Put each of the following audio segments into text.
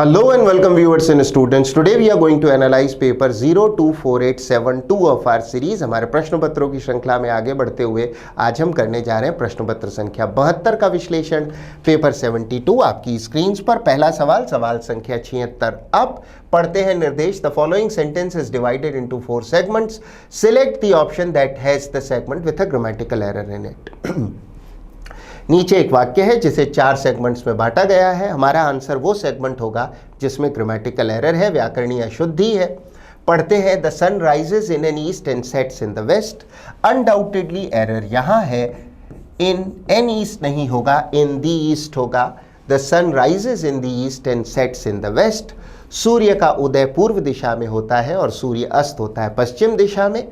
Hello and welcome viewers and students. Today we are going to analyze paper 024872 of our series। हमारे प्रश्न पत्रों की श्रृंखला में आगे बढ़ते हुए आज हम करने जा रहे हैं प्रश्न पत्र संख्या 72 का विश्लेषण, पेपर 72 आपकी स्क्रीन्स पर। पहला सवाल, सवाल संख्या 76। अब पढ़ते हैं निर्देश। The following sentence is divided into 4 segments. Select the option that has the segment with a grammatical error in it. नीचे एक वाक्य है जिसे 4 सेगमेंट्स में बांटा गया है। हमारा आंसर वो सेगमेंट होगा जिसमें ग्रामेटिकल एरर है, व्याकरणीय अशुद्धि है। पढ़ते हैं, the sun rises in an east and sets in the west. Undoubtedly error यहाँ है, इन एन ईस्ट नहीं होगा, इन द ईस्ट होगा। The sun rises in the east and sets in the west. सूर्य का उदय पूर्व दिशा में होता है और सूर्य अस्त होता है पश्चिम दिशा में।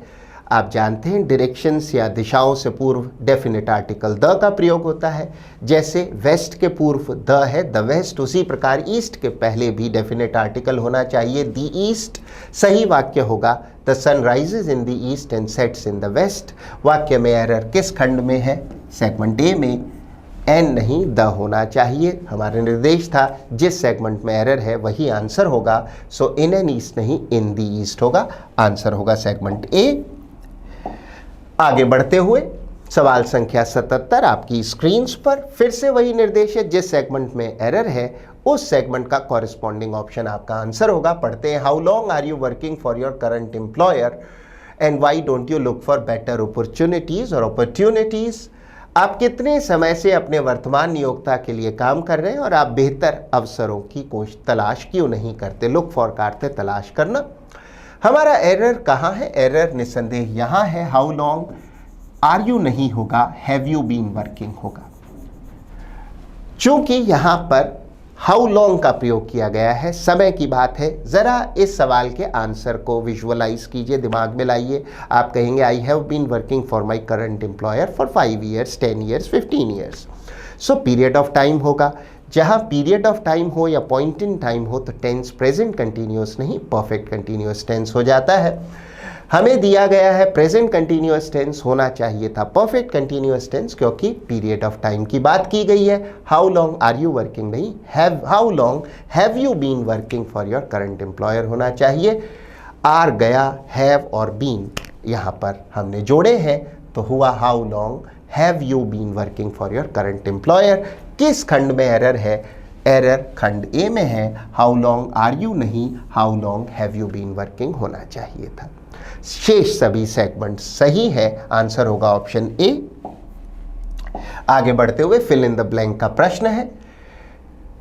आप जानते हैं डायरेक्शंस या दिशाओं से पूर्व डेफिनेट आर्टिकल द का प्रयोग होता है। जैसे वेस्ट के पूर्व द है, द वेस्ट, उसी प्रकार ईस्ट के पहले भी डेफिनेट आर्टिकल होना चाहिए, द ईस्ट। सही वाक्य होगा the sun rises in the east and sets in the west. वाक्य में एरर किस खंड में है? सेगमेंट ए में। एन नहीं, द होना चाहिए। हमारा निर्देश था जिस सेगमेंट में एरर है वही आंसर होगा। सो इन एन ईस्ट नहीं, इन द ईस्ट होगा। आंसर होगा सेगमेंट ए। आगे बढ़ते हुए सवाल संख्या 77 आपकी स्क्रीन्स पर। फिर से वही निर्देश है, जिस सेगमेंट में एरर है उस सेगमेंट का कॉरेस्पॉन्डिंग ऑप्शन आपका आंसर होगा। पढ़ते हैं, how long are you working for your current employer and why don't you look for better opportunities और अपॉर्चुनिटीज। आप कितने समय से अपने वर्तमान नियोक्ता के लिए काम कर रहे हैं और आप बेहतर अवसरों की तलाश क्यों नहीं करते? लुक फॉर का अर्थ है तलाश करना। हमारा एरर कहाँ है? एरर निस्संदेह यहाँ है। हाउ लॉन्ग आर यू नहीं होगा, हैव यू बीन वर्किंग होगा। चूंकि यहाँ पर हाउ लॉन्ग का प्रयोग किया गया है, समय की बात है। जरा इस सवाल के आंसर को विजुअलाइज कीजिए, दिमाग में लाइए। आप कहेंगे I have been working for my current employer for 5 years, 10 years, 15 years। So period of time होगा। जहाँ पीरियड ऑफ टाइम हो या पॉइंट इन टाइम हो तो टेंस प्रेजेंट कंटिन्यूअस नहीं परफेक्ट कंटिन्यूअस टेंस हो जाता है। हमें दिया गया है प्रेजेंट कंटिन्यूअस टेंस, होना चाहिए था परफेक्ट कंटिन्यूअस टेंस क्योंकि पीरियड ऑफ टाइम की बात की गई है। How long are you working नहीं, have, how long have you been working for your current employer होना चाहिए। आर गया, हैव और बीन यहाँ पर हमने जोड़े हैं तो हुआ how long have you been working for your current employer. किस खंड में एरर है? एरर खंड ए में है। हाउ लॉन्ग आर यू नहीं, how long have you been working होना चाहिए था। शेष सभी सेगमेंट सही है। आंसर होगा ऑप्शन ए। आगे बढ़ते हुए फिल इन द ब्लैंक का प्रश्न है।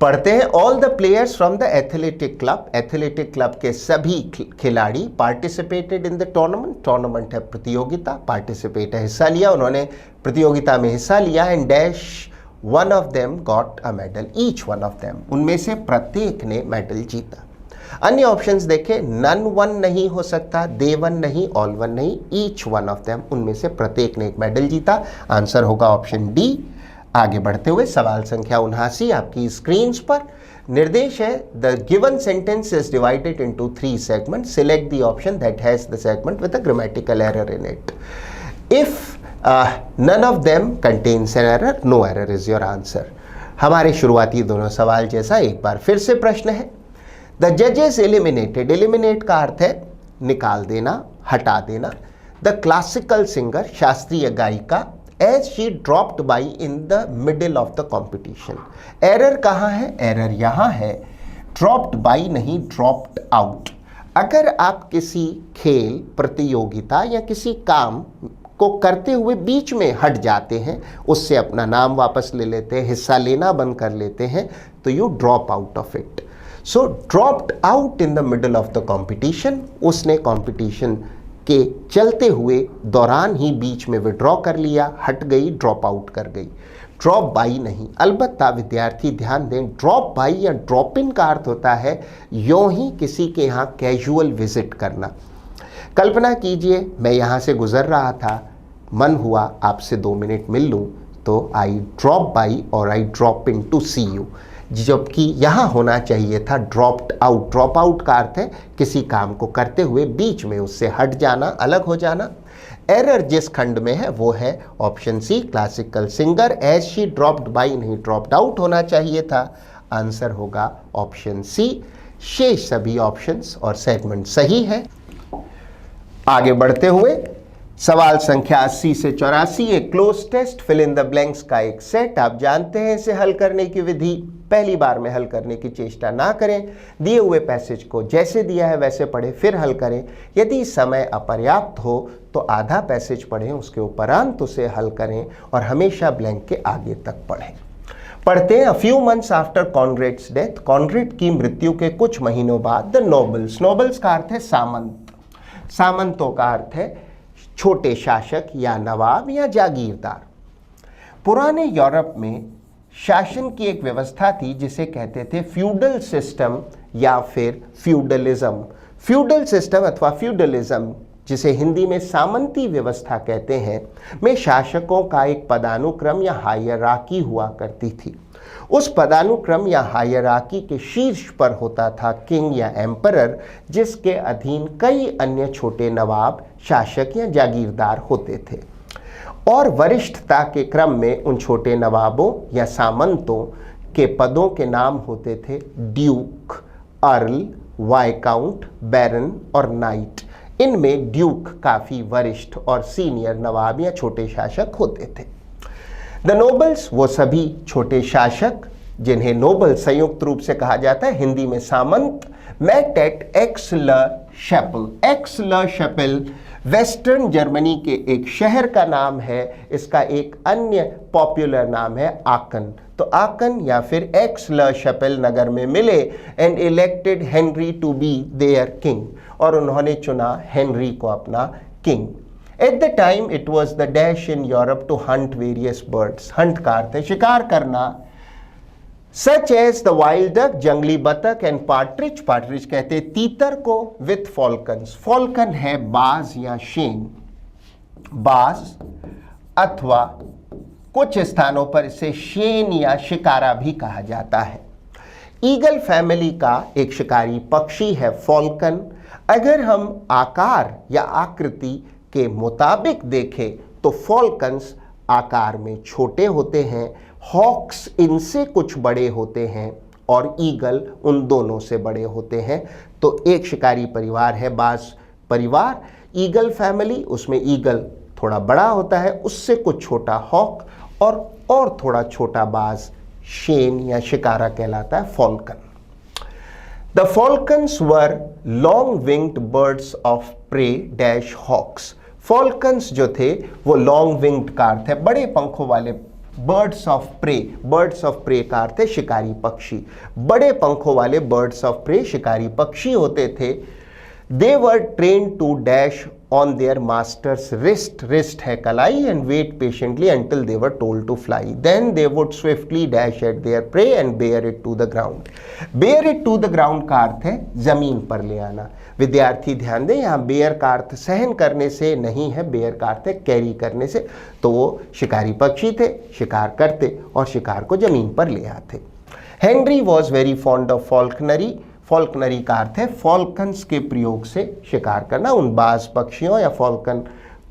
पढ़ते हैं, all the players from the athletic club. Athletic club के सभी खिलाड़ी participated in the tournament. Tournament है प्रतियोगिता, पार्टिसिपेट है हिस्सा लिया, उन्होंने प्रतियोगिता में हिस्सा लिया। And dash one of them got a medal, each one of them, उनमें से प्रत्येक ने मेडल जीता। अन्य ऑप्शंस देखें, नन वन नहीं हो सकता, दे वन नहीं, ऑल वन नहीं, ईच वन ऑफ देम, उनमें से प्रत्येक ने एक मेडल जीता। आंसर होगा ऑप्शन डी। आगे बढ़ते हुए सवाल संख्या 79 आपकी स्क्रीन्स पर। निर्देश है, the given sentence is divided into 3 segments. Select the option that has the segment with a grammatical error in it. If none of them contains an error, no error is your answer। हमारे शुरुआती दोनों सवाल जैसा एक बार फिर से प्रश्न है, द जजेस एलिमिनेटेड, एलिमिनेट का अर्थ है निकाल देना, हटा देना, द क्लासिकल सिंगर, शास्त्रीय गायिका, as she dropped by in the middle of the competition. Error कहाँ है? एरर यहाँ है, ड्रॉप्ड बाई नहीं, ड्रॉप्ड आउट। अगर आप किसी खेल प्रतियोगिता या किसी काम को करते हुए बीच में हट जाते हैं, उससे अपना नाम वापस ले लेते हैं, हिस्सा लेना बंद कर लेते हैं, तो you drop out of it. So dropped out in the middle of the competition, उसने कॉम्पिटिशन के चलते हुए दौरान ही बीच में विड्रॉ कर लिया, हट गई, ड्रॉप आउट कर गई। ड्रॉप बाई नहीं। अलबत्ता विद्यार्थी ध्यान दें, ड्रॉप बाई या ड्रॉप इन का अर्थ होता है यूं ही किसी के यहाँ कैजुअल विजिट करना। कल्पना कीजिए मैं यहाँ से गुजर रहा था, मन हुआ आपसे 2 मिनट मिल लूँ, तो आई ड्रॉप बाई और I drop in to see you, जबकि यहाँ होना चाहिए था ड्रॉप्ड आउट। ड्रॉप आउट का अर्थ है किसी काम को करते हुए बीच में उससे हट जाना, अलग हो जाना। एरर जिस खंड में है वो है option C, classical singer. As she dropped by नहीं, ड्रॉप्ड आउट होना चाहिए था। आंसर होगा ऑप्शन सी। शेष सभी ऑप्शंस और सेगमेंट सही है। आगे बढ़ते हुए सवाल संख्या 80 से 84, एक cloze test fill in the blanks का एक सेट। आप जानते हैं इसे हल करने की विधि, पहली बार में हल करने की चेष्टा ना करें। दिए हुए पैसेज को जैसे दिया है वैसे पढ़ें, फिर हल करें। यदि समय अपर्याप्त हो तो आधा पैसेज पढ़ें, उसके उपरांत उसे हल करें और हमेशा ब्लैंक के आगे तक पढ़ें। पढ़ते हैं, a few months after Conrad's death, Conrad की मृत्यु के कुछ महीनों बाद द नोबल्स, नोबल्स का अर्थ है सामंत, सामंतों का अर्थ है छोटे शासक या नवाब या जागीरदार। पुराने यूरोप में शासन की एक व्यवस्था थी जिसे कहते थे फ्यूडल सिस्टम या फिर फ्यूडलिज्म। फ्यूडल सिस्टम अथवा फ्यूडलिज्म, जिसे हिंदी में सामंती व्यवस्था कहते हैं, में शासकों का एक पदानुक्रम या हायरार्की हुआ करती थी। उस पदानुक्रम या हायरार्की के शीर्ष पर होता था किंग या एम्परर, जिसके अधीन कई अन्य छोटे नवाब, शासक या जागीरदार होते थे। और वरिष्ठता के क्रम में उन छोटे नवाबों या सामंतों के पदों के नाम होते थे ड्यूक, अर्ल, वाइकाउंट, बैरन और नाइट। इनमें ड्यूक काफ़ी वरिष्ठ और सीनियर नवाब या छोटे शासक होते थे। द नोबल्स वो सभी छोटे शासक जिन्हें नोबल संयुक्त रूप से कहा जाता है, हिंदी में सामंत, मेट एट एक्स-ला-शैपेल। एक्स-ला-शैपेल वेस्टर्न जर्मनी के एक शहर का नाम है। इसका एक अन्य पॉपुलर नाम है आकन। तो आकन या फिर एक्स-ला-शैपेल नगर में मिले and elected Henry to be their king, और उन्होंने चुना हेनरी को अपना king. At the time it was the dash in Europe to hunt various birds. Hunt का अर्थ है शिकार करना, such as the wild duck, जंगली बतख, and partridge, partridge कहते हैं तीतर को, with falcons. falcon है बाज या शेन, बाज अथवा कुछ स्थानों पर इसे शेन या शिकारा भी कहा जाता है। ईगल फैमिली का एक शिकारी पक्षी है फॉल्कन। अगर हम आकार या आकृति के मुताबिक देखें तो फॉल्कन्स आकार में छोटे होते हैं, हॉक्स इनसे कुछ बड़े होते हैं और ईगल उन दोनों से बड़े होते हैं। तो एक शिकारी परिवार है बाज परिवार, ईगल फैमिली, उसमें ईगल थोड़ा बड़ा होता है, उससे कुछ छोटा हॉक और थोड़ा छोटा बाज शेन या शिकारा कहलाता है falcon. The falcons were long winged birds of prey dash hawks. Falcons जो थे वो लॉन्ग विंग्ड का अर्थ है बड़े पंखों वाले, birds of prey, birds of prey का अर्थ है शिकारी पक्षी, बड़े पंखों वाले बर्ड्स ऑफ प्रे शिकारी पक्षी होते थे। They were train to dash on their masters wrist, wrist है कलाई, and wait patiently until they were told to fly, then they would swiftly dash at their prey and bear it to the ground. Bear it to the ground का अर्थ है जमीन पर ले आना। विद्यार्थी ध्यान दें, यहाँ बेयर का अर्थ सहन करने से नहीं है, बेयर का अर्थ है कैरी करने से। तो वो शिकारी पक्षी थे, शिकार करते और शिकार को जमीन पर ले आते। Henry was very fond of falconry. Falconry का अर्थ है फॉल्कन्स के प्रयोग से शिकार करना, उन बाज पक्षियों या फॉल्कन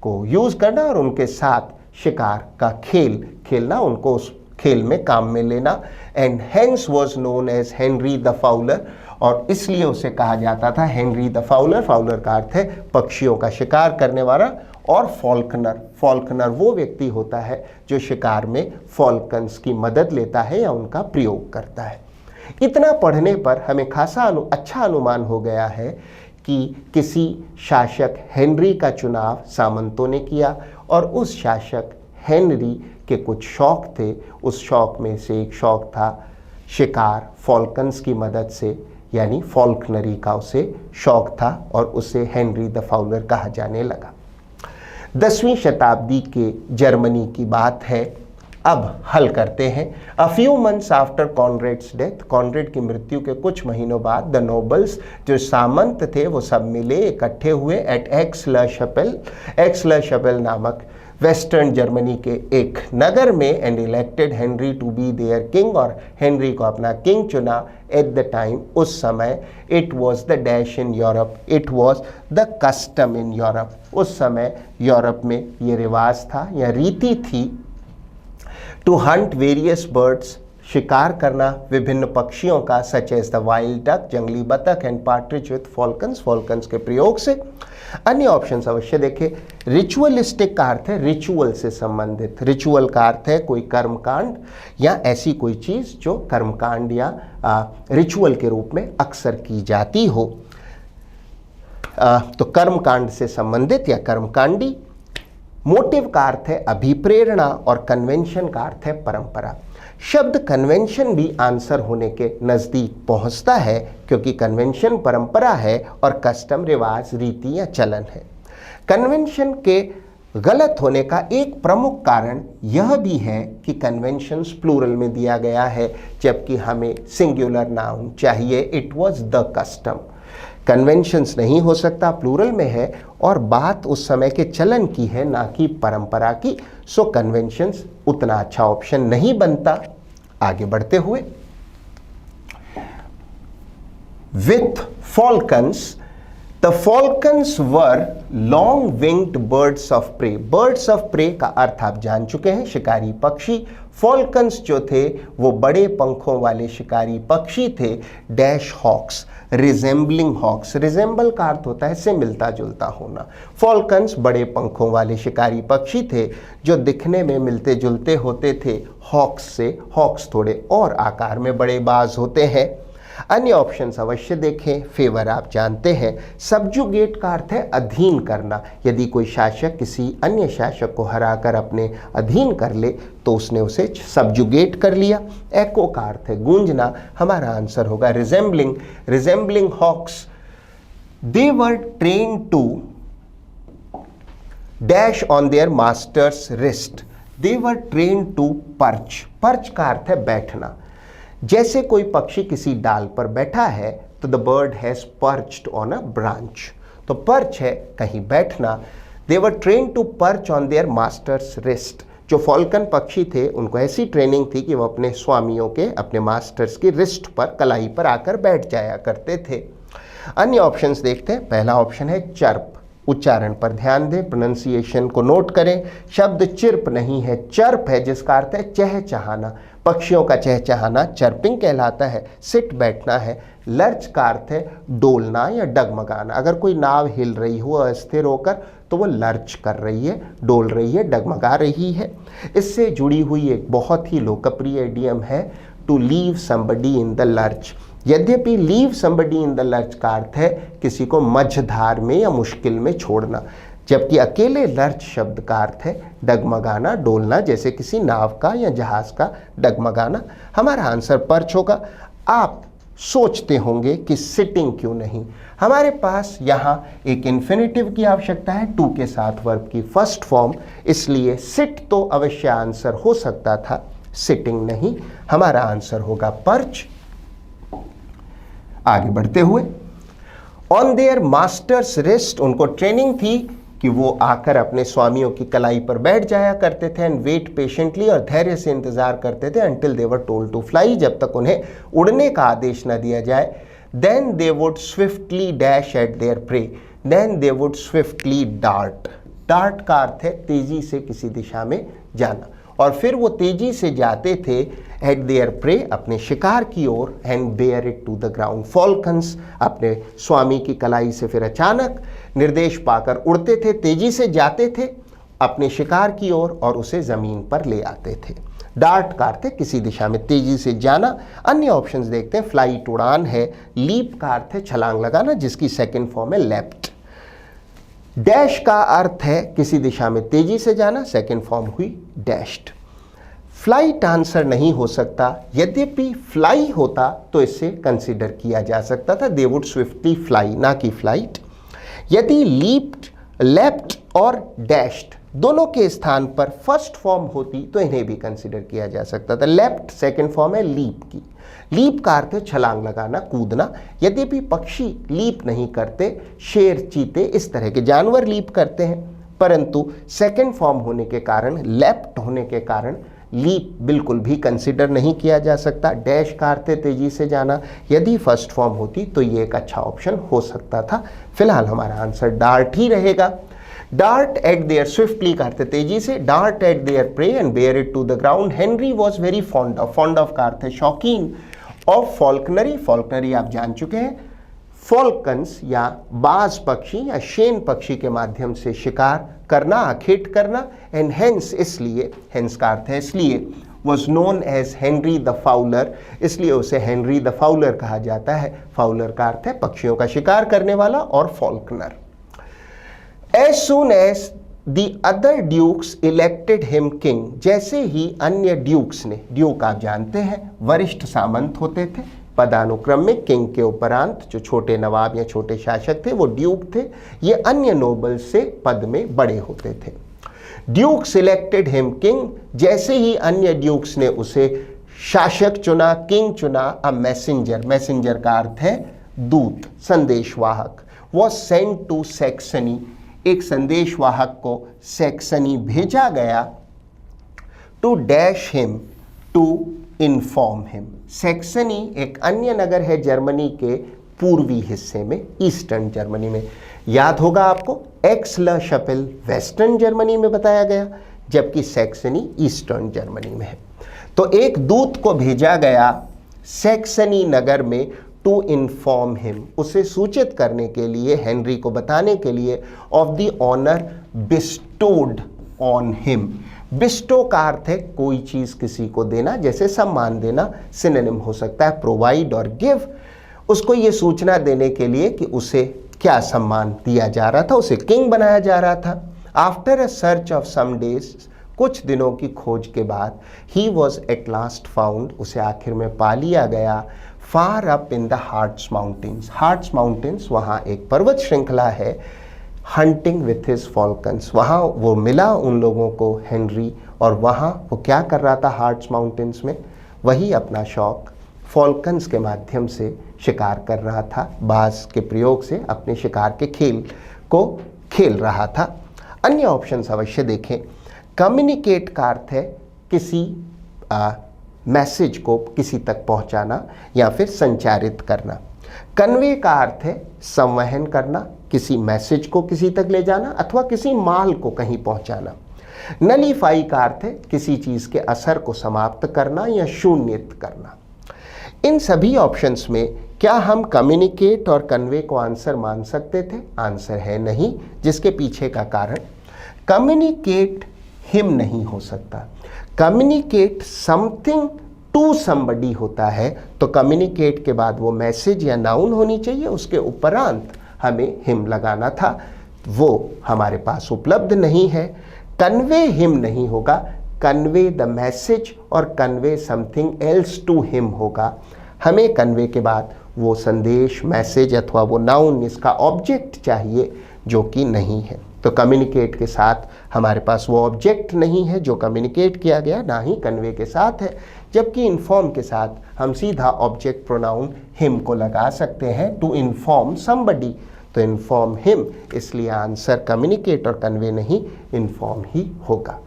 को यूज करना और उनके साथ शिकार का खेल खेलना, उनको उस खेल में काम में लेना। And hence was known as Henry the Fowler, और इसलिए उसे कहा जाता था हेनरी द फाउलर। फाउलर का अर्थ है पक्षियों का शिकार करने वाला, और फॉल्कनर, फॉल्कनर वो व्यक्ति होता है जो शिकार में फॉल्कन्स की मदद लेता है या उनका प्रयोग करता है। इतना पढ़ने पर हमें खासा अच्छा अनुमान हो गया है कि किसी शासक हेनरी का चुनाव सामंतों ने किया, और उस शासक हेनरी के कुछ शौक थे। उस शौक में से एक शौक था शिकार फॉल्कन्स की मदद से, यानी फॉल्कनरी का उसे शौक था और उसे हेनरी द फाउलर कहा जाने लगा। 10वीं शताब्दी के जर्मनी की बात है। अब हल करते हैं। A few months after Conrad's death, Conrad की मृत्यु के कुछ महीनों बाद द नोबल्स, जो सामंत थे, वो सब मिले, इकट्ठे हुए एट एक्स-ला-शैपेल, एक्स-ला-शैपेल नामक वेस्टर्न जर्मनी के एक नगर में, and elected Henry to be their king, और हेनरी को अपना किंग चुना। एट द टाइम, उस समय, it was the dash in Europe, it was the custom in Europe, उस समय यूरोप में ये रिवाज था या रीति थी, टू हंट वेरियस बर्ड्स, शिकार करना विभिन्न पक्षियों का, such as the wild duck, जंगली बतख and partridge with falcons, falcons के प्रयोग से। अन्य ऑप्शंस अवश्य देखें। रिचुअलिस्टिक का अर्थ है रिचुअल से संबंधित, रिचुअल का अर्थ है कोई कर्मकांड या ऐसी कोई चीज जो कर्मकांड या रिचुअल के रूप में अक्सर की जाती हो, तो कर्मकांड से संबंधित या कर्मकांडी। मोटिव का अर्थ है अभिप्रेरणा और कन्वेंशन का अर्थ है परंपरा। शब्द कन्वेंशन भी आंसर होने के नज़दीक पहुंचता है क्योंकि कन्वेंशन परंपरा है और कस्टम रिवाज, रीति या चलन है। कन्वेंशन के गलत होने का एक प्रमुख कारण यह भी है कि कन्वेंशंस प्लूरल में दिया गया है जबकि हमें सिंगुलर नाउन चाहिए, it was the custom. Conventions नहीं हो सकता, प्लूरल में है और बात उस समय के चलन की है ना कि परंपरा की। सो कन्वेंशंस उतना अच्छा ऑप्शन नहीं बनता। आगे बढ़ते हुए, with falcons, the falcons were long winged birds of prey. Birds of prey का अर्थ आप जान चुके हैं, शिकारी पक्षी। फॉल्कन्स जो थे वो बड़े पंखों वाले शिकारी पक्षी थे। Dash hawks, resembling hawks, resembling का अर्थ होता है से मिलता जुलता होना। फॉल्कन्स बड़े पंखों वाले शिकारी पक्षी थे जो दिखने में मिलते जुलते होते थे हॉक्स से। हॉक्स थोड़े और आकार में बड़े बाज होते हैं। अन्य ऑप्शंस अवश्य देखें। फेवर आप जानते हैं। सब्जुगेट का अर्थ है अधीन करना। यदि कोई शासक किसी अन्य शासक को हराकर अपने अधीन कर ले तो उसने उसे सब्जुगेट कर लिया। एको का अर्थ है गूंजना। हमारा आंसर होगा resembling. Resembling hawks, they were train to dash on their masters wrist. They were train to perch. Perch का अर्थ है बैठना। जैसे कोई पक्षी किसी डाल पर बैठा है तो the bird has perched on a branch. तो पर्च है कहीं बैठना। They were train to perch on their masters wrist. जो फॉल्कन पक्षी थे उनको ऐसी ट्रेनिंग थी कि वो अपने स्वामियों के, अपने मास्टर्स की रिस्ट पर, कलाई पर आकर बैठ जाया करते थे। अन्य ऑप्शंस देखते हैं। पहला ऑप्शन है चर्प। उच्चारण पर ध्यान दें, प्रोनाउंसिएशन को नोट करें। शब्द चिर्प नहीं है, चर्प है जिसका अर्थ है चहचहाना। पक्षियों का चहचहाना चर्पिंग कहलाता है। सिट बैठना है। लर्च का अर्थ है डोलना या डगमगाना। अगर कोई नाव हिल रही हो अस्थिर होकर तो वो लर्च कर रही है, डोल रही है, डगमगा रही है। इससे जुड़ी हुई एक बहुत ही लोकप्रिय इडियम है to leave somebody in the lurch. यद्यपि leave somebody in the lurch का अर्थ है किसी को मझधार में या मुश्किल में छोड़ना, जबकि अकेले लर्च शब्द का अर्थ है डगमगाना, डोलना, जैसे किसी नाव का या जहाज का डगमगाना। हमारा आंसर पर्च होगा। आप सोचते होंगे कि सिटिंग क्यों नहीं। हमारे पास यहाँ एक इन्फिनेटिव की आवश्यकता है, टू के साथ वर्ब की फर्स्ट फॉर्म, इसलिए सिट तो अवश्य आंसर हो सकता था, सिटिंग नहीं। हमारा आंसर होगा पर्च। आगे बढ़ते हुए, ऑन देयर मास्टर्स रेस्ट, उनको ट्रेनिंग थी कि वो आकर अपने स्वामियों की कलाई पर बैठ जाया करते थे। एंड वेट पेशेंटली, और धैर्य से इंतजार करते थे until they were told to fly, जब तक उन्हें उड़ने का आदेश न दिया जाए। Then they would swiftly dash at their prey. Then they would swiftly dart. Dart का अर्थ है तेजी से किसी दिशा में जाना, और फिर वो तेजी से जाते थे एट देयर प्रे, अपने शिकार की ओर, and bear it to the ground. Falcons अपने स्वामी की कलाई से फिर अचानक निर्देश पाकर उड़ते थे, तेजी से जाते थे अपने शिकार की ओर और उसे जमीन पर ले आते थे। डार्ट का अर्थ है किसी दिशा में तेजी से जाना। अन्य ऑप्शंस देखते हैं। फ्लाइट उड़ान है। लीप का अर्थ है छलांग लगाना, जिसकी सेकेंड फॉर्म है लेफ्ट। डैश का अर्थ है किसी दिशा में तेजी से जाना, सेकेंड फॉर्म हुई डैश्ड। फ्लाइट आंसर नहीं हो सकता, यद्यपि फ्लाई होता तो इसे कंसिडर किया जा सकता था। दे वुड स्विफ्टली फ्लाई, ना कि फ्लाइट। यदि लीप्ड, लेफ्ट और डैश्ड दोनों के स्थान पर फर्स्ट फॉर्म होती तो इन्हें भी कंसिडर किया जा सकता था। लेफ्ट सेकेंड फॉर्म है लीप की। लीप का अर्थ है छलांग लगाना, कूदना। यद्यपि पक्षी लीप नहीं करते, शेर, चीते, इस तरह के जानवर लीप करते हैं, परंतु सेकेंड फॉर्म होने के कारण, लेफ्ट होने के कारण लीप बिल्कुल भी कंसिडर नहीं किया जा सकता। डैश का अर्थ है तेजी से जाना। यदि फर्स्ट फॉर्म होती तो ये एक अच्छा ऑप्शन हो सकता था। फिलहाल हमारा आंसर डार्ट ही रहेगा। डार्ट एट देयर, स्विफ्टली का अर्थ है तेजी से, dart at their prey and bear it to the ground. Henry was very fond of का अर्थ है शौकीन, ऑफ फॉल्कनरी, फॉल्कनरी आप जान चुके हैं, फॉल्कन्स या बाज पक्षी या शेन पक्षी के माध्यम से शिकार करना, आखेट करना, एंड हेंस इसलिए, हेंस का अर्थ है इसलिए, was known as Henry the Fowler, इसलिए उसे हेनरी द फाउलर कहा जाता है। फाउलर का अर्थ है पक्षियों का शिकार करने वाला, और falconer. As soon as the other dukes elected him king, जैसे ही अन्य ड्यूक्स ने, ड्यूक आप जानते हैं वरिष्ठ सामंत होते थे, पदानुक्रम में किंग के उपरांत जो छोटे नवाब या छोटे शासक थे वो ड्यूक थे, ये अन्य नोबल से पद में बड़े होते थे। ड्यूक सिलेक्टेड हिम किंग, जैसे ही अन्य ड्यूक्स ने उसे शासक चुना, किंग चुना, अ मैसेंजर, मैसेंजर का अर्थ है दूत, संदेशवाहक, वॉज सेंट टू सैक्सनी, एक संदेशवाहक को सैक्सनी भेजा गया, to dash him, to inform him. Saxony एक अन्य नगर है जर्मनी के पूर्वी हिस्से में, ईस्टर्न जर्मनी में। याद होगा आपको, एक्स-ल शपेल वेस्टर्न जर्मनी में बताया गया, जबकि सैक्सनी ईस्टर्न जर्मनी में है। तो एक दूत को भेजा गया सैक्सनी नगर में, टू इन्फॉर्म हिम, उसे सूचित करने के लिए, हेनरी को बताने के लिए, of the honour bestowed on him. Bestow का अर्थ है कोई चीज किसी को देना, जैसे सम्मान देना, सिनोनिम हो सकता है प्रोवाइड और गिव। उसको ये सूचना देने के लिए कि उसे क्या सम्मान दिया जा रहा था, उसे किंग बनाया जा रहा था। After a search of some days, कुछ दिनों की खोज के बाद, he was at last found, उसे आखिर में पा लिया गया, far up in the Harz mountains. Harz mountains वहाँ एक पर्वत श्रृंखला है, हंटिंग विथ हिज फॉल्कन्स, वहाँ वो मिला उन लोगों को हेनरी, और वहाँ वो क्या कर रहा था हार्ट्स माउंटेन्स में, वही अपना शौक फॉल्कन्स के माध्यम से शिकार कर रहा था, बाज के प्रयोग से अपने शिकार के खेल को खेल रहा था। अन्य ऑप्शंस अवश्य देखें। कम्युनिकेट का अर्थ है किसी मैसेज को किसी तक पहुंचाना या फिर संचारित करना। कन्वे का अर्थ है संवहन करना, किसी मैसेज को किसी तक ले जाना अथवा किसी माल को कहीं पहुंचाना। नलीफाई का अर्थ है किसी चीज के असर को समाप्त करना या शून्यत करना। इन सभी ऑप्शंस में क्या हम कम्युनिकेट और कन्वे को आंसर मान सकते थे? आंसर है नहीं, जिसके पीछे का कारण, कम्युनिकेट हिम नहीं हो सकता। कम्युनिकेट समथिंग टू समबडी होता है, तो कम्युनिकेट के बाद वो मैसेज या नाउन होनी चाहिए, उसके उपरांत हमें हिम लगाना था, वो हमारे पास उपलब्ध नहीं है। कन्वे हिम नहीं होगा, कन्वे द मैसेज और convey something else to him होगा। हमें कन्वे के बाद वो संदेश, मैसेज अथवा वो नाउन, इसका ऑब्जेक्ट चाहिए, जो कि नहीं है। तो कम्युनिकेट के साथ हमारे पास वो ऑब्जेक्ट नहीं है जो कम्युनिकेट किया गया, ना ही कन्वे के साथ है, जबकि इन्फॉर्म के साथ हम सीधा ऑब्जेक्ट प्रोनाउन हिम को लगा सकते हैं, टू इन्फॉर्म समबडी, तो इन्फॉर्म हिम, इसलिए आंसर कम्युनिकेट और कन्वे नहीं, इन्फॉर्म ही होगा।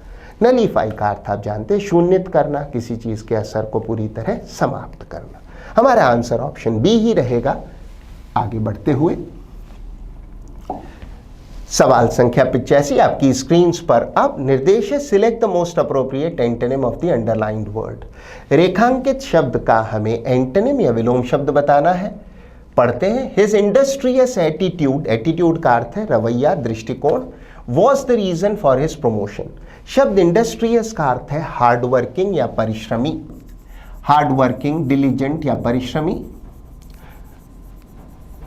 नलीफाई का अर्थ आप जानते हैं, शून्यत करना, किसी चीज़ के असर को पूरी तरह समाप्त करना। हमारा आंसर ऑप्शन बी ही रहेगा। आगे बढ़ते हुए सवाल संख्या 85 आपकी स्क्रीन्स पर। अब निर्देश है select the most appropriate antonym of the underlined word. रेखांकित शब्द का हमें एंटोनिम या विलोम शब्द बताना है। पढ़ते हैं। हिज इंडस्ट्रियस एटीट्यूड, एटीट्यूड का अर्थ है रवैया, दृष्टिकोण, was the reason for his promotion. शब्द इंडस्ट्रियस का अर्थ है हार्ड वर्किंग या परिश्रमी, हार्ड वर्किंग, डिलीजेंट या परिश्रमी।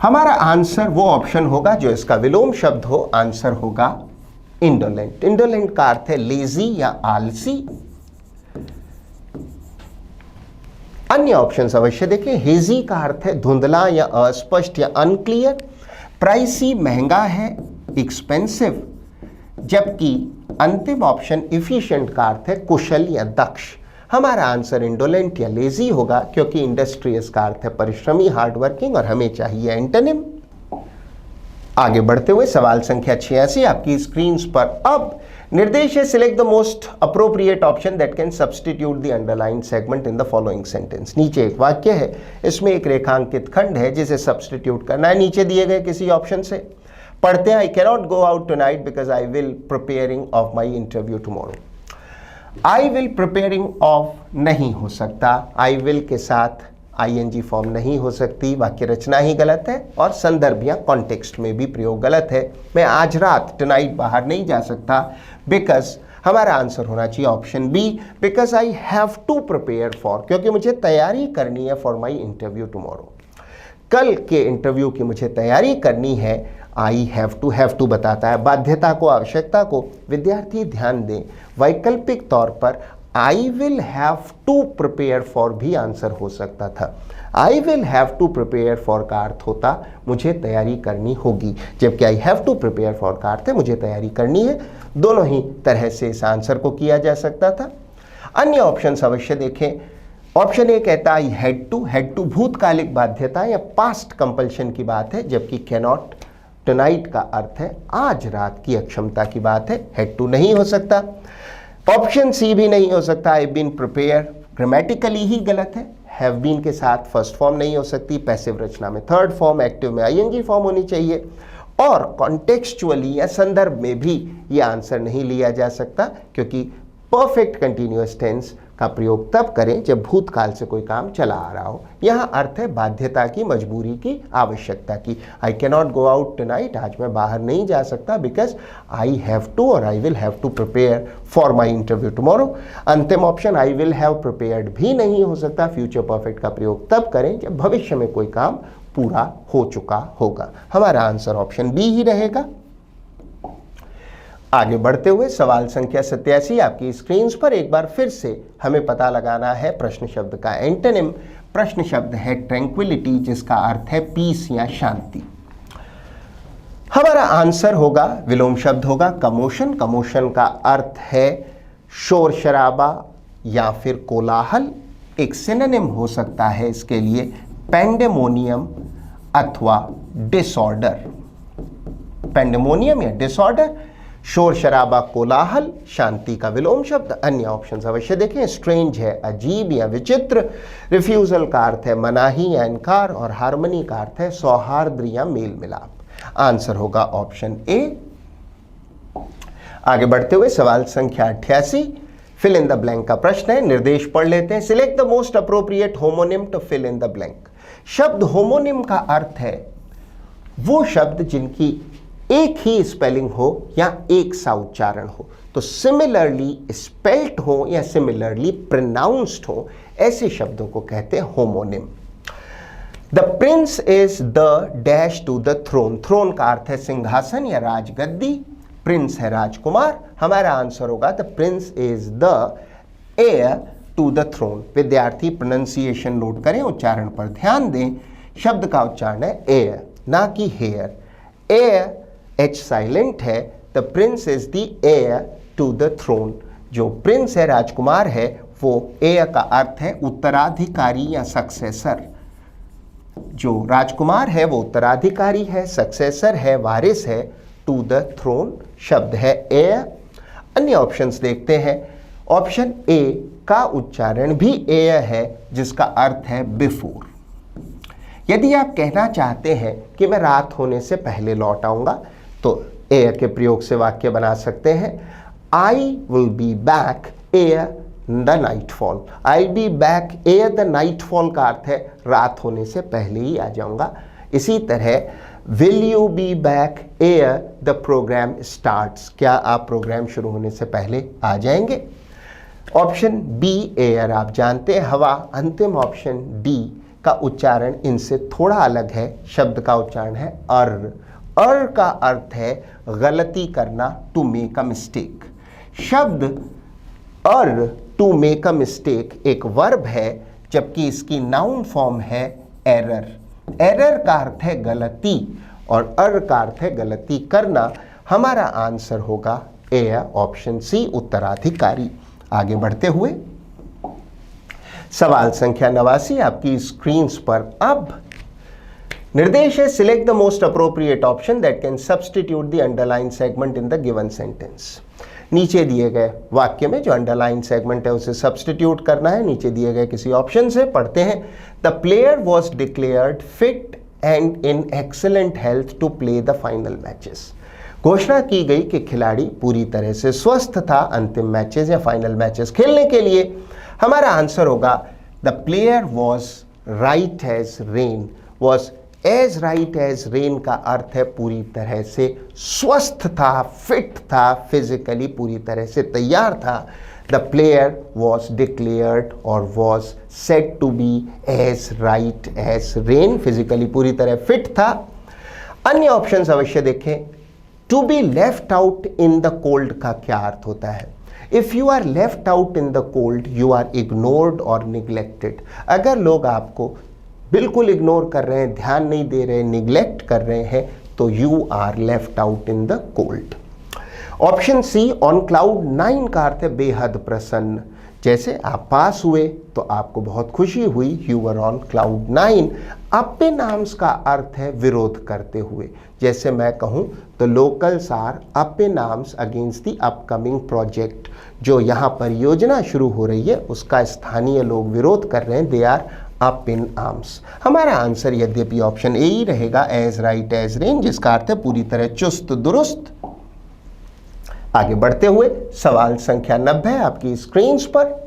हमारा आंसर वो ऑप्शन होगा जो इसका विलोम शब्द हो, आंसर होगा इंडोलेंट। इंडोलेंट का अर्थ है लेजी या आलसी। अन्य ऑप्शंस अवश्य देखें। हेजी का अर्थ है धुंधला या अस्पष्ट या अनक्लियर। प्राइसी, महंगा है, एक्सपेंसिव। जबकि अंतिम ऑप्शन इफिशिएंट का अर्थ है कुशल या दक्ष। हमारा आंसर इंडोलेंट या लेजी होगा, क्योंकि इंडस्ट्रियस का अर्थ है परिश्रमी, हार्डवर्किंग, और हमें चाहिए एंटोनिम। आगे बढ़ते हुए सवाल संख्या 86 आपकी स्क्रीन्स पर। अब निर्देश है select the most appropriate option that can substitute the underline segment in the following sentence. नीचे एक वाक्य है, इसमें एक रेखांकित खंड है जिसे सब्स्टिट्यूट करना है नीचे दिए गए किसी ऑप्शन से। पढ़ते हैं, I cannot go out tonight because I will preparing of my interview tomorrow. I will preparing of नहीं हो सकता, आई विल के साथ आईएनजी फॉर्म नहीं हो सकती, वाक्य रचना ही गलत है और संदर्भ या कॉन्टेक्स्ट में भी प्रयोग गलत है। मैं आज रात टुनाइट बाहर नहीं जा सकता बिकॉज हमारा आंसर होना चाहिए option B, because I have to prepare for, क्योंकि मुझे तैयारी करनी है फॉर माई इंटरव्यू टुमारो। कल के इंटरव्यू की मुझे तैयारी करनी है, आई हैव टू बताता है बाध्यता को, आवश्यकता को। विद्यार्थी ध्यान दें, वैकल्पिक तौर पर I will have to prepare for भी आंसर हो सकता था। I will have to prepare for का अर्थ होता मुझे तैयारी करनी होगी, जबकि I have to prepare for का अर्थ है मुझे तैयारी करनी है। दोनों ही तरह से इस आंसर को किया जा सकता था। अन्य ऑप्शन अवश्य देखें। ऑप्शन ए कहता है हैड टू भूतकालिक बाध्यता या पास्ट कंपल्शन की बात है, जबकि कैनॉट टुनाइट का अर्थ है आज रात की अक्षमता की बात है, हैड टू नहीं हो सकता। ऑप्शन सी भी नहीं हो सकता, आई बीन प्रिपेयर ग्रामेटिकली ही गलत है, हैव बीन के साथ फर्स्ट फॉर्म नहीं हो सकती, पैसिव रचना में थर्ड फॉर्म, एक्टिव में आईएनजी फॉर्म होनी चाहिए, और कॉन्टेक्चुअली या संदर्भ में भी ये आंसर नहीं लिया जा सकता, क्योंकि परफेक्ट कंटिन्यूअस टेंस का प्रयोग तब करें जब भूतकाल से कोई काम चला आ रहा हो। यहाँ अर्थ है बाध्यता की, मजबूरी की, आवश्यकता की। I can not go out tonight, आज मैं बाहर नहीं जा सकता बिकॉज आई हैव टू और I will have to prepare for my interview tomorrow. अंतिम option I will have prepared भी नहीं हो सकता, फ्यूचर परफेक्ट का प्रयोग तब करें जब भविष्य में कोई काम पूरा हो चुका होगा। हमारा आंसर ऑप्शन बी ही रहेगा। आगे बढ़ते हुए सवाल संख्या 87 आपकी स्क्रीन पर एक बार फिर से हमें पता लगाना है प्रश्न शब्द का एंटोनिम। प्रश्न शब्द है ट्रैंक्विलिटी, जिसका अर्थ है पीस या शांति। हमारा आंसर होगा, विलोम शब्द होगा कमोशन। कमोशन का अर्थ है शोर शराबा या फिर कोलाहल। एक सिनोनिम हो सकता है इसके लिए पेंडेमोनियम अथवा डिसऑर्डर। पेंडेमोनियम या डिसऑर्डर, शोर शराबा, कोलाहल, शांति का विलोम शब्द। अन्य ऑप्शंस अवश्य देखें। स्ट्रेंज है अजीब या विचित्र, रिफ्यूजल का अर्थ है मनाही या इनकार, और हार्मनी का अर्थ है सौहार्द या मेल मिलाप। आंसर होगा ऑप्शन ए। आगे बढ़ते हुए सवाल संख्या 88 फिल इन द ब्लैंक का प्रश्न है। निर्देश पढ़ लेते हैं। Select the most appropriate homonym to fill in the blank. शब्द होमोनिम का अर्थ है वो शब्द जिनकी एक ही स्पेलिंग हो या एक सा उच्चारण हो, तो सिमिलरली स्पेल्ट हो या सिमिलरली प्रोनाउंस्ड हो, ऐसे शब्दों को कहते हैं homonym. The prince is the dash to the throne. Throne का अर्थ है सिंहासन या राजगद्दी, प्रिंस है राजकुमार। हमारा आंसर होगा the prince is the heir to the throne. विद्यार्थी प्रोनाउंसिएशन नोट करें, उच्चारण पर ध्यान दें। शब्द का उच्चारण है एयर ना कि हेयर। एयर एच साइलेंट है। The prince is the heir to the throne. जो प्रिंस है, राजकुमार है, वो हेयर का अर्थ है उत्तराधिकारी या सक्सेसर। जो राजकुमार है वो उत्तराधिकारी है, सक्सेसर है, वारिस है। टू द थ्रोन शब्द है हेयर। अन्य ऑप्शंस देखते हैं। ऑप्शन ए का उच्चारण भी हेयर है, जिसका अर्थ है बिफोर। यदि आप कहना चाहते हैं कि मैं रात होने से पहले लौट आऊंगा, तो एयर के प्रयोग से वाक्य बना सकते हैं। I will be back ere the night fall. I B back ere the night fall का अर्थ है रात होने से पहले ही आ जाऊंगा। इसी तरह will you be back ere the programme starts. क्या आप प्रोग्राम शुरू होने से पहले आ जाएंगे? ऑप्शन बी एयर आप जानते हैं, हवा। अंतिम ऑप्शन डी का उच्चारण इनसे थोड़ा अलग है। शब्द का उच्चारण है अर का अर्थ है गलती करना, टू मेक अ मिस्टेक। शब्द अर टू मेक अ मिस्टेक एक वर्ब है, जबकि इसकी नाउन फॉर्म है एरर। एरर का अर्थ है गलती और अर का अर्थ है गलती करना। हमारा आंसर होगा ए, ऑप्शन सी, उत्तराधिकारी। आगे बढ़ते हुए सवाल संख्या 89 आपकी स्क्रीन पर। अब निर्देश है select the most appropriate option that can substitute the underline segment in the given sentence. नीचे दिए गए वाक्य में जो अंडरलाइन सेगमेंट है उसे सब्सटीट्यूट करना है नीचे दिए गए किसी ऑप्शन से। पढ़ते हैं। The player was declared fit and in excellent health to play the final matches. घोषणा की गई कि खिलाड़ी पूरी तरह से स्वस्थ था अंतिम मैचेस या फाइनल मैचेस खेलने के लिए। हमारा आंसर होगा the player was right as rain. Was as right as rain का अर्थ है पूरी तरह से स्वस्थ था, फिट था, फिजिकली पूरी तरह से तैयार था। द प्लेयर वॉज डिक्लेयर्ड और was said to be as right as rain, physically पूरी तरह फिट था। अन्य ऑप्शंस अवश्य देखें। To be left out in the cold का क्या अर्थ होता है? If you are left out in the cold you are ignored और निग्लेक्टेड। अगर लोग आपको बिल्कुल इग्नोर कर रहे हैं, ध्यान नहीं दे रहे, निग्लेक्ट कर रहे हैं, तो you are left out in the cold. Option C on cloud 9 का अर्थ है बेहद प्रसन्न। जैसे आप पास हुए तो आपको बहुत खुशी हुई, you were on cloud 9। Up in arms का अर्थ है विरोध करते हुए। जैसे मैं कहूँ तो locals are up in arms against the upcoming project. जो यहाँ परियोजना शुरू हो रही है उसका स्थानीय लोग विरोध कर रहे हैं, they are up in arms. हमारा आंसर यद्यपि ऑप्शन ए ही रहेगा, एज राइट एज रेन, जिसका अर्थ है पूरी तरह चुस्त दुरुस्त। आगे बढ़ते हुए सवाल संख्या 90 आपकी स्क्रीन पर।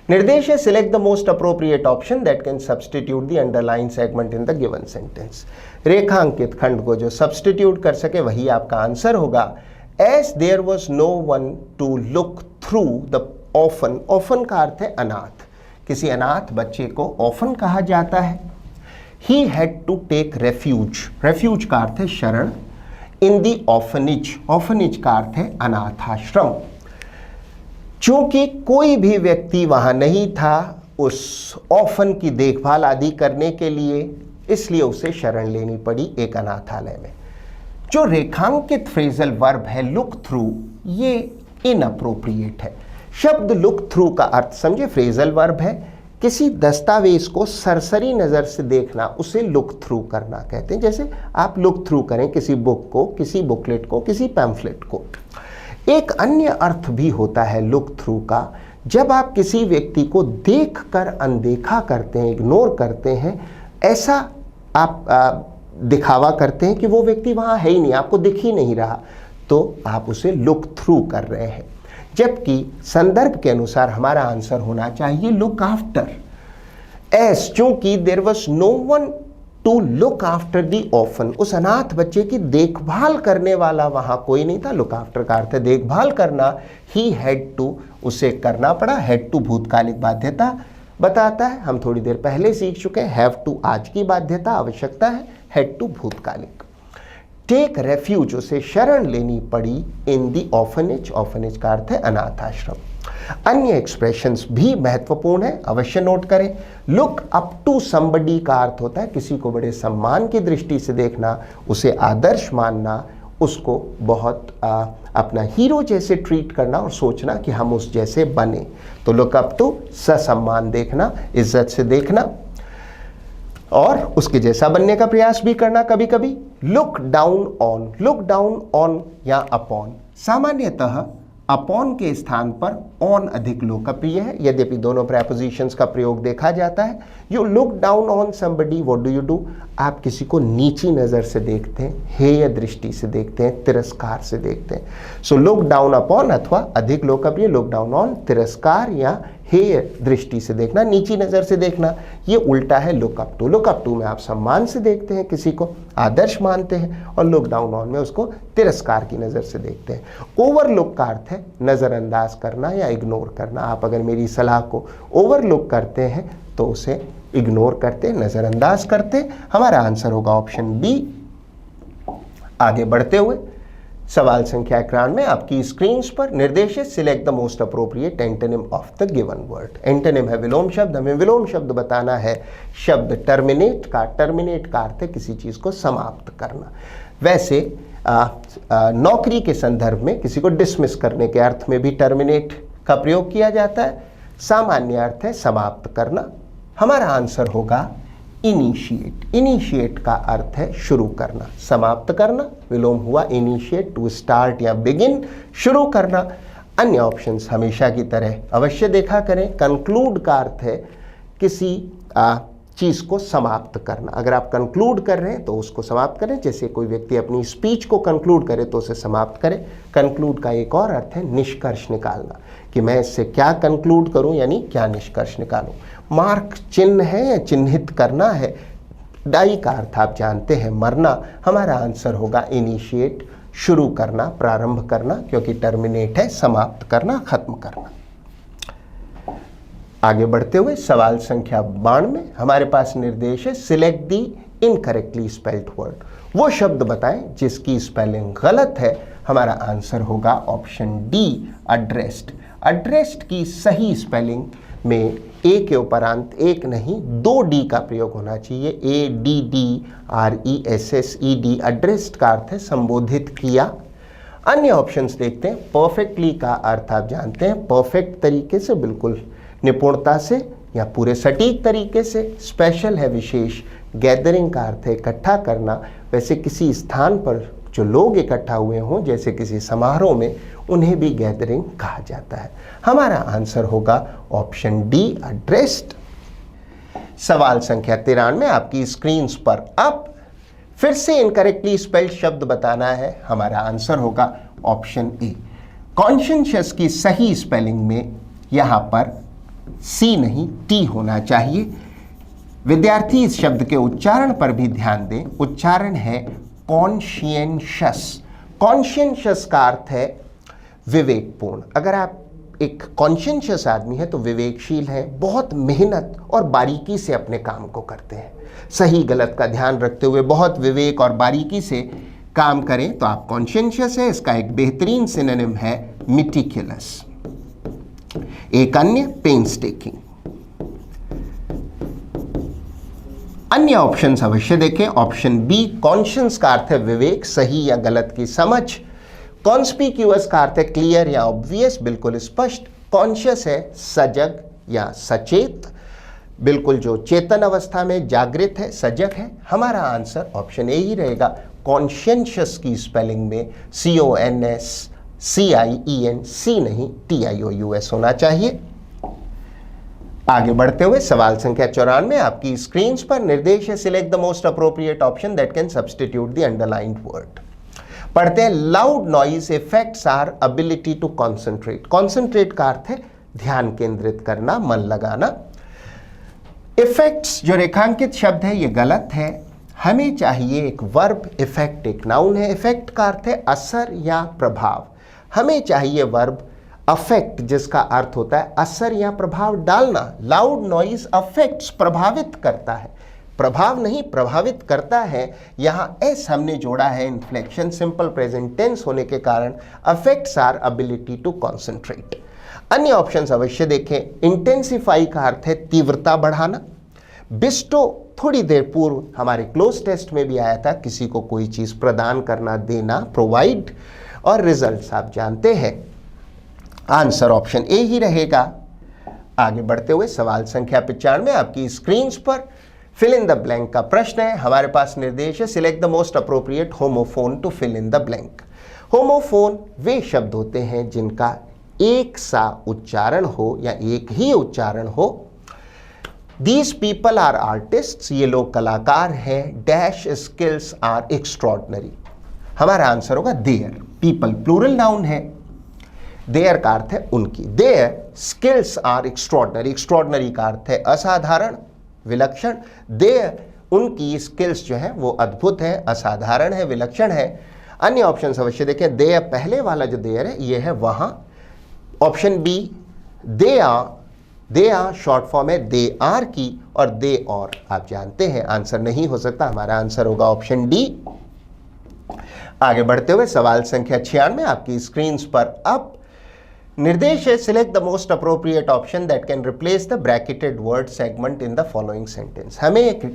निर्देश है select the most appropriate option that can substitute the underline segment in the given sentence. रेखांकित खंड को जो सब्सटीट्यूट कर सके वही आपका आंसर होगा। As there was no one to look through the orphan. Orphan का अर्थ है अनाथ, किसी अनाथ बच्चे को ऑफन कहा जाता है। He had to take refuge. Refuge का अर्थ है शरण। इन दी ऑफनेज। ऑफनेज का अर्थ है अनाथाश्रम। चूंकि कोई भी व्यक्ति वहां नहीं था उस ऑफन की देखभाल आदि करने के लिए, इसलिए उसे शरण लेनी पड़ी एक अनाथालय में। जो रेखांकित फ्रेजल वर्ब है लुक थ्रू, ये इनअप्रोप्रिएट है। शब्द लुक थ्रू का अर्थ समझे, फ्रेजल वर्ब है, किसी दस्तावेज को सरसरी नज़र से देखना, उसे लुक थ्रू करना कहते हैं। जैसे आप लुक थ्रू करें किसी बुक को, किसी बुकलेट को, किसी पैम्फलेट को। एक अन्य अर्थ भी होता है लुक थ्रू का, जब आप किसी व्यक्ति को देखकर अनदेखा करते हैं, इग्नोर करते हैं, ऐसा आप दिखावा करते हैं कि वो व्यक्ति वहाँ है ही नहीं, आपको दिख ही नहीं रहा, तो आप उसे लुक थ्रू कर रहे हैं। जबकि संदर्भ के अनुसार हमारा आंसर होना चाहिए लुक आफ्टर। एस चूंकि there was no one to look after the orphan, उस अनाथ बच्चे की देखभाल करने वाला वहां कोई नहीं था। लुक आफ्टर का अर्थ है देखभाल करना। ही हैड टू, उसे करना पड़ा। हैड टू भूतकालिक बाध्यता बताता है, हम थोड़ी देर पहले सीख चुके हैं। हैव टू आज की बाध्यता आवश्यकता है, हैड टू भूतकालिक। टेक रेफ्यूज, उसे शरण लेनी पड़ी। इन दी ऑफनेज, ऑफनेज का अर्थ है अनाथाश्रम। अन्य एक्सप्रेशंस भी महत्वपूर्ण है, अवश्य नोट करें। लुक अप टू समबडी का अर्थ होता है किसी को बड़े सम्मान की दृष्टि से देखना, उसे आदर्श मानना, उसको बहुत अपना हीरो जैसे ट्रीट करना और सोचना कि हम उस जैसे बने। तो लुक अप टू ससम्मान देखना, इज्जत से देखना और उसके जैसा बनने का प्रयास भी करना कभी कभी। Look down on, look down on या अपॉन, सामान्यतः अपॉन के स्थान पर ऑन अधिक लोकप्रिय है, यद्यपि दोनों प्रेपोजिशंस का प्रयोग देखा जाता है। You look down on somebody, what do you do? आप किसी को नीची नज़र से देखते हैं, हेय दृष्टि से देखते हैं, तिरस्कार से देखते हैं। सो लुक डाउन अपॉन अथवा अधिक लोकप्रिय लुक डाउन ऑन, तिरस्कार या हेय दृष्टि से देखना, नीची नज़र से देखना। ये उल्टा है look up to. Look up to में आप सम्मान से देखते हैं, किसी को आदर्श मानते हैं, और लुक डाउन ऑन में उसको तिरस्कार की नज़र से देखते हैं। ओवरलुक का अर्थ है नज़रअंदाज करना या इग्नोर करना। आप अगर मेरी सलाह को ओवरलुक करते हैं तो उसे इग्नोर करते, नज़रअंदाज करते। हमारा आंसर होगा ऑप्शन बी। आगे बढ़ते हुए सवाल संख्या 91 आपकी स्क्रीन पर। निर्देश है select the most appropriate antonym of the given word. Antonym है विलोम शब्द, हमें विलोम शब्द बताना है। शब्द टर्मिनेट का, टर्मिनेट का अर्थ है किसी चीज़ को समाप्त करना। वैसे नौकरी के संदर्भ में किसी को डिसमिस करने के अर्थ में भी टर्मिनेट का प्रयोग किया जाता है। सामान्य अर्थ है समाप्त करना। हमारा आंसर होगा इनिशिएट। इनिशिएट का अर्थ है शुरू करना, समाप्त करना। विलोम हुआ इनिशिएट, टू स्टार्ट या बिगिन, शुरू करना। अन्य ऑप्शंस हमेशा की तरह अवश्य देखा करें। कंक्लूड का अर्थ है किसी चीज़ को समाप्त करना। अगर आप कंक्लूड कर रहे हैं तो उसको समाप्त करें, जैसे कोई व्यक्ति अपनी स्पीच को कंक्लूड करे तो उसे समाप्त करे। कंक्लूड का एक और अर्थ है निष्कर्ष निकालना, कि मैं इससे क्या कंक्लूड करूं, यानी क्या निष्कर्ष निकालूं। मार्क चिन्ह है या चिन्हित करना है। डाई का अर्थ आप जानते हैं मरना। हमारा आंसर होगा इनिशिएट, शुरू करना, प्रारंभ करना, क्योंकि टर्मिनेट है समाप्त करना, खत्म करना। आगे बढ़ते हुए सवाल संख्या 92 हमारे पास निर्देश है select the incorrectly spelled word. वो शब्द बताएं जिसकी स्पेलिंग गलत है। हमारा आंसर होगा ऑप्शन डी, एड्रेस्ड। एड्रेस्ड की सही स्पेलिंग में ए के उपरांत एक नहीं 2 डी का प्रयोग होना चाहिए। ADDRESSED। एड्रेस्ड का अर्थ है संबोधित किया। अन्य ऑप्शंस देखते हैं। परफेक्टली का अर्थ आप जानते हैं परफेक्ट तरीके से, बिल्कुल निपुणता से या पूरे सटीक तरीके से। स्पेशल है विशेष। गैदरिंग का अर्थ है इकट्ठा करना। वैसे किसी स्थान पर जो लोग इकट्ठा हुए हों, जैसे किसी समारोह में, उन्हें भी गैदरिंग कहा जाता है। हमारा आंसर होगा ऑप्शन डी, एड्रेस्ड। सवाल संख्या 93 आपकी स्क्रीन पर। अब फिर से इनकरेक्टली स्पेल्ड शब्द बताना है। हमारा आंसर होगा ऑप्शन ए। कॉन्शियस की सही स्पेलिंग में यहां पर सी नहीं टी होना चाहिए। विद्यार्थी इस शब्द के उच्चारण पर भी ध्यान दें। उच्चारण है कॉन्शियंशियस। कॉन्शियंशियस का अर्थ है विवेकपूर्ण। अगर आप एक कॉन्शियंशियस आदमी है तो विवेकशील है, बहुत मेहनत और बारीकी से अपने काम को करते हैं। सही गलत का ध्यान रखते हुए बहुत विवेक और बारीकी से काम करें तो आप कॉन्शियंशियस है। इसका एक बेहतरीन सिनोनिम है मिटिकुलस। एक अन्य पेंसटेकिंग। अन्य ऑप्शंस अवश्य देखें। ऑप्शन बी कॉन्शियस का अर्थ है विवेक, सही या गलत की समझ। कॉन्स्पिक्यूअस का अर्थ है क्लियर या ऑब्वियस, बिल्कुल स्पष्ट। कॉन्शियस है सजग या सचेत, बिल्कुल जो चेतन अवस्था में जागृत है, सजग है। हमारा आंसर ऑप्शन ए ही रहेगा। कॉन्शियंशियस की स्पेलिंग में CONSCIENC नहीं TIOUS होना चाहिए। आगे बढ़ते हुए सवाल संख्या 94 आपकी स्क्रीन पर निर्देश है select the most appropriate option that can substitute the underlined word. पढ़ते हैं loud noise effects our ability to concentrate. Concentrate का अर्थ है ध्यान केंद्रित करना, मन लगाना। इफेक्ट्स जो रेखांकित शब्द है ये गलत है। हमें चाहिए एक वर्ब। इफेक्ट एक नाउन है। इफेक्ट का अर्थ है असर या प्रभाव। हमें चाहिए वर्ब अफेक्ट, जिसका अर्थ होता है असर या प्रभाव डालना। लाउड नॉइज अफेक्ट्स, प्रभावित करता है, प्रभाव नहीं प्रभावित करता है। यहां एस हमने जोड़ा है, इन्फ्लेक्शन सिंपल प्रेजेंट टेंस होने के कारण। Affects our ability to concentrate. अन्य ऑप्शंस अवश्य देखें। इंटेंसिफाई का अर्थ है तीव्रता बढ़ाना। बिस्टो थोड़ी देर पूर्व हमारे क्लोज टेस्ट में भी आया था, किसी को कोई चीज प्रदान करना, देना, प्रोवाइड। और रिजल्ट्स आप जानते हैं। आंसर ऑप्शन ए ही रहेगा। आगे बढ़ते हुए सवाल संख्या 95 आपकी स्क्रीन पर फिल इन द ब्लैंक का प्रश्न है। हमारे पास निर्देश है select the most appropriate homophone to fill in the blank. Homophone वे शब्द होते हैं जिनका एक सा उच्चारण हो या एक ही उच्चारण हो। दीज पीपल आर आर्टिस्ट्स, ये लोग कलाकार हैं। Dash skills are extraordinary. हमारा आंसर होगा देयर। पीपल प्लूरल नाउन है। देयर का अर्थ है उनकी। Their skills are extraordinary. Extraordinary का अर्थ है असाधारण, विलक्षण। देयर उनकी स्किल्स जो है वो अद्भुत है, असाधारण है, विलक्षण है। अन्य ऑप्शन अवश्य देखें। देयर पहले वाला जो देयर है ये है वहां। Option B they are short form है दे आर की, और दे और आप जानते हैं आंसर नहीं हो सकता। हमारा आंसर होगा ऑप्शन डी। आगे बढ़ते हुए सवाल संख्या 96 आपकी स्क्रीन पर। अब निर्देश है select the most appropriate option that can replace the bracketed word segment in the following sentence. हमें एक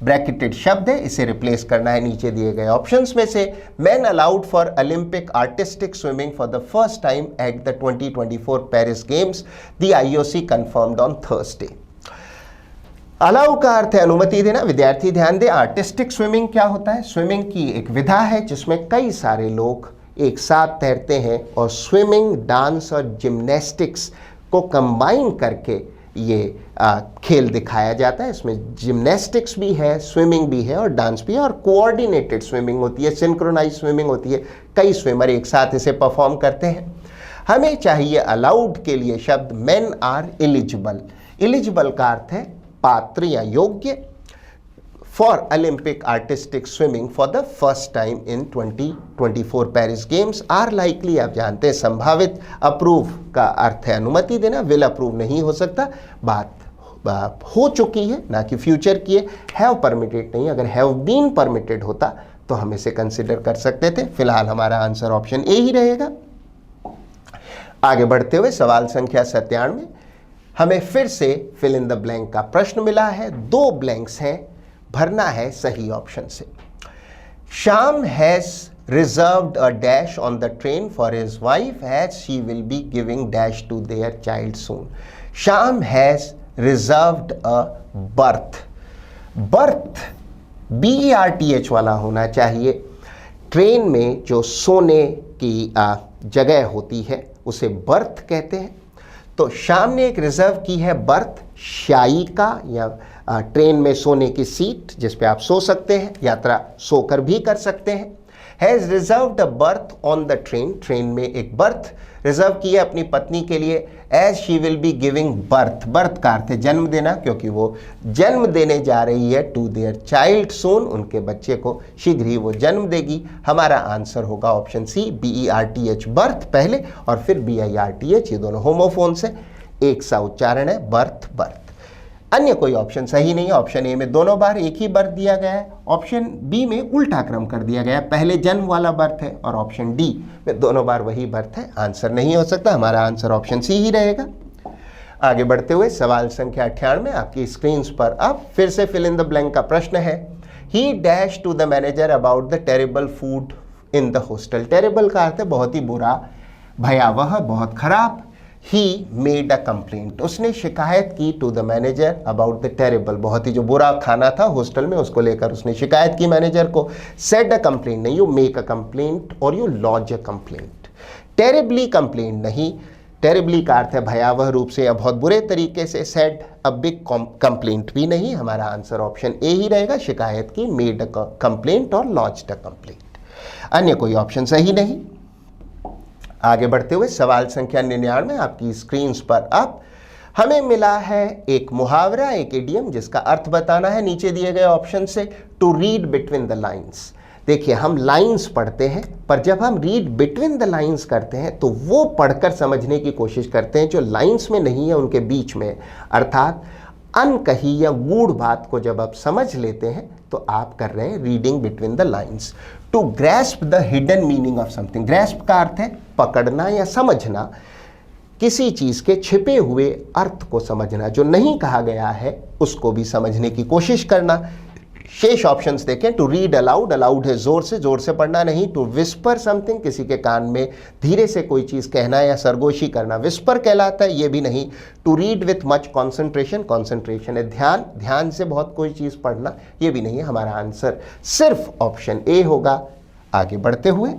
ब्रैकेटेड शब्द है, इसे रिप्लेस करना है नीचे दिए गए ऑप्शंस में से। Man allowed for Olympic artistic swimming for the first time at the 2024 Paris games, the IOC confirmed on Thursday. Allow का अर्थ है अनुमति देना। विद्यार्थी ध्यान दे। आर्टिस्टिक स्विमिंग क्या होता है? स्विमिंग की एक विधा है जिसमें कई सारे लोग एक साथ तैरते हैं और स्विमिंग, डांस और जिम्नास्टिक्स को कंबाइन करके ये खेल दिखाया जाता है। इसमें जिम्नास्टिक्स भी है, स्विमिंग भी है और डांस भी है, और कोऑर्डिनेटेड स्विमिंग होती है, सिंक्रोनाइज स्विमिंग होती है। कई स्विमर एक साथ इसे परफॉर्म करते हैं। हमें चाहिए अलाउड के लिए शब्द मेन आर एलिजिबल। एलिजिबल का अर्थ है पात्र या योग्य for Olympic artistic swimming for the first time in 2024 Paris games are likely. आप जानते हैं संभावित। अप्रूव का अर्थ है अनुमति देना, विल अप्रूव नहीं हो सकता, बात हो चुकी है ना कि फ्यूचर की है। हैव परमिटेड नहीं, अगर हैव बीन परमिटेड होता तो हम इसे कंसिडर कर सकते थे। फिलहाल हमारा आंसर ऑप्शन ए ही रहेगा। आगे बढ़ते हुए सवाल संख्या 97, हमें फिर से फिल इन द ब्लैंक का प्रश्न मिला है। 2 ब्लैंक्स हैं, भरना है सही ऑप्शन से। Shyam has reserved a dash on the train for his wife as she will be giving dash to their child soon. Shyam has reserved a berth. Berth BERTH वाला होना चाहिए। ट्रेन में जो सोने की जगह होती है उसे बर्थ कहते हैं। तो श्याम ने एक रिजर्व की है बर्थ, शायिका या ट्रेन में सोने की सीट जिस पे आप सो सकते हैं, यात्रा सोकर भी कर सकते हैं। Has reserved a birth on the train, train में एक बर्थ रिजर्व की है अपनी पत्नी के लिए। As she will be giving birth, birth का अर्थ है जन्म देना, क्योंकि वो जन्म देने जा रही है टू देयर चाइल्ड सून, उनके बच्चे को शीघ्र ही वो जन्म देगी। हमारा आंसर होगा ऑप्शन सी BERTH, बर्थ पहले और फिर BIRTH, ये दोनों होमोफोन्स है, एक सा उच्चारण है, बर्थ बर्थ। अन्य कोई ऑप्शन सही नहीं है। ऑप्शन ए में दोनों बार एक ही बर्थ दिया गया है, ऑप्शन बी में उल्टा क्रम कर दिया गया है, पहले जन्म वाला बर्थ है, और ऑप्शन डी में दोनों बार वही बर्थ है। आंसर नहीं हो सकता, हमारा आंसर ऑप्शन सी ही रहेगा। आगे बढ़ते हुए सवाल संख्या 98 आपकी स्क्रीन पर अब फिर से फिल इन द ब्लैंक का प्रश्न है। He dash to the manager about the terrible food in the hostel. Terrible का अर्थ है बहुत ही बुरा, भयावह, बहुत खराब। He made a complaint, उसने शिकायत की to the manager about the terrible, बहुत ही जो बुरा खाना था हॉस्टल में उसको लेकर उसने शिकायत की मैनेजर को। सेड अ कंप्लेंट नहीं, यू मेक अ कंप्लेंट और you lodge a complaint. Terribly complaint नहीं, टेरेबली का अर्थ है भयावह रूप से या बहुत बुरे तरीके से। सेड अ बिग कंप्लेंट भी नहीं, हमारा आंसर ऑप्शन ए ही रहेगा, शिकायत की, मेड अ कंप्लेंट और लॉज्ड अ कंप्लेंट। अन्य कोई ऑप्शन सही नहीं। आगे बढ़ते हुए सवाल संख्या 99 आपकी स्क्रीन पर अब हमें मिला है एक मुहावरा, एक इडियम जिसका अर्थ बताना है नीचे दिए गए ऑप्शन से। To read between the lines. देखिए हम लाइंस पढ़ते हैं, पर जब हम रीड बिटवीन द लाइंस करते हैं तो वो पढ़कर समझने की कोशिश करते हैं जो लाइंस में नहीं है उनके बीच में। अर्थात अनकही या गूढ़ बात को जब आप समझ लेते हैं तो आप कर रहे हैं reading between the lines. To grasp the hidden meaning of something. Grasp का अर्थ है पकड़ना या समझना, किसी चीज के छिपे हुए अर्थ को समझना, जो नहीं कहा गया है उसको भी समझने की कोशिश करना। शेष ऑप्शंस देखें। टू रीड अलाउड, अलाउड है जोर से पढ़ना नहीं। टू विस्पर समथिंग, किसी के कान में धीरे से कोई चीज़ कहना या सरगोशी करना, विस्पर कहलाता है, ये भी नहीं। To read with much concentration, concentration है ध्यान, ध्यान से बहुत कोई चीज़ पढ़ना, ये भी नहीं है। हमारा आंसर सिर्फ ऑप्शन ए होगा। आगे बढ़ते हुए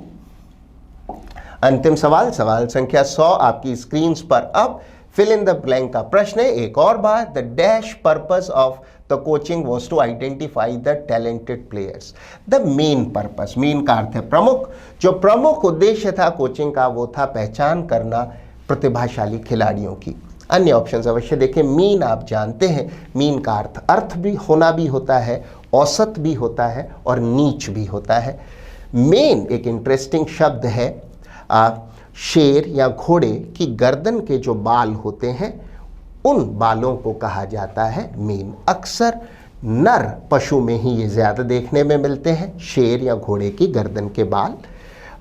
अंतिम सवाल, सवाल संख्या 100 आपकी स्क्रीन पर अब फिल इन द ब्लैंक का प्रश्न है एक और बार। The dash purpose of the coaching was to identify the talented players. The main purpose, main का अर्थ है प्रमुख, जो प्रमुख उद्देश्य था कोचिंग का वो था पहचान करना प्रतिभाशाली खिलाड़ियों की। अन्य ऑप्शन अवश्य देखें। मीन आप जानते हैं, मीन का अर्थ भी होना भी होता है, औसत भी होता है और नीच भी होता है। मेन एक इंटरेस्टिंग शब्द है। शेर या घोड़े की गर्दन के जो बाल होते हैं उन बालों को कहा जाता है मेन। अक्सर नर पशु में ही ये ज़्यादा देखने में मिलते हैं, शेर या घोड़े की गर्दन के बाल।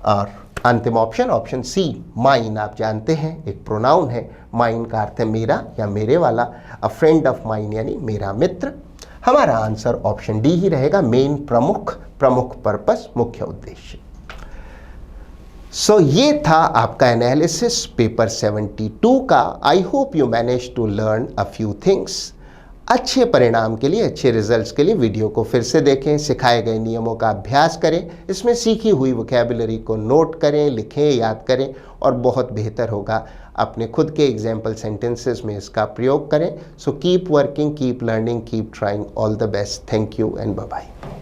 और अंतिम ऑप्शन, ऑप्शन सी माइन आप जानते हैं, एक प्रोनाउन है। माइन का अर्थ है मेरा या मेरे वाला। अ फ्रेंड ऑफ माइन यानी मेरा मित्र। हमारा आंसर ऑप्शन डी ही रहेगा, मेन प्रमुख, प्रमुख पर्पस, मुख्य उद्देश्य। सो ये था आपका एनालिसिस पेपर 72 का। I hope you manage to learn a few things. अच्छे परिणाम के लिए, अच्छे रिजल्ट्स के लिए वीडियो को फिर से देखें, सिखाए गए नियमों का अभ्यास करें, इसमें सीखी हुई वोकैबुलरी को नोट करें, लिखें, याद करें और बहुत बेहतर होगा अपने खुद के एग्जाम्पल सेंटेंसेस में इसका प्रयोग करें। So keep working, keep learning, keep trying. All the best. Thank you and bye bye.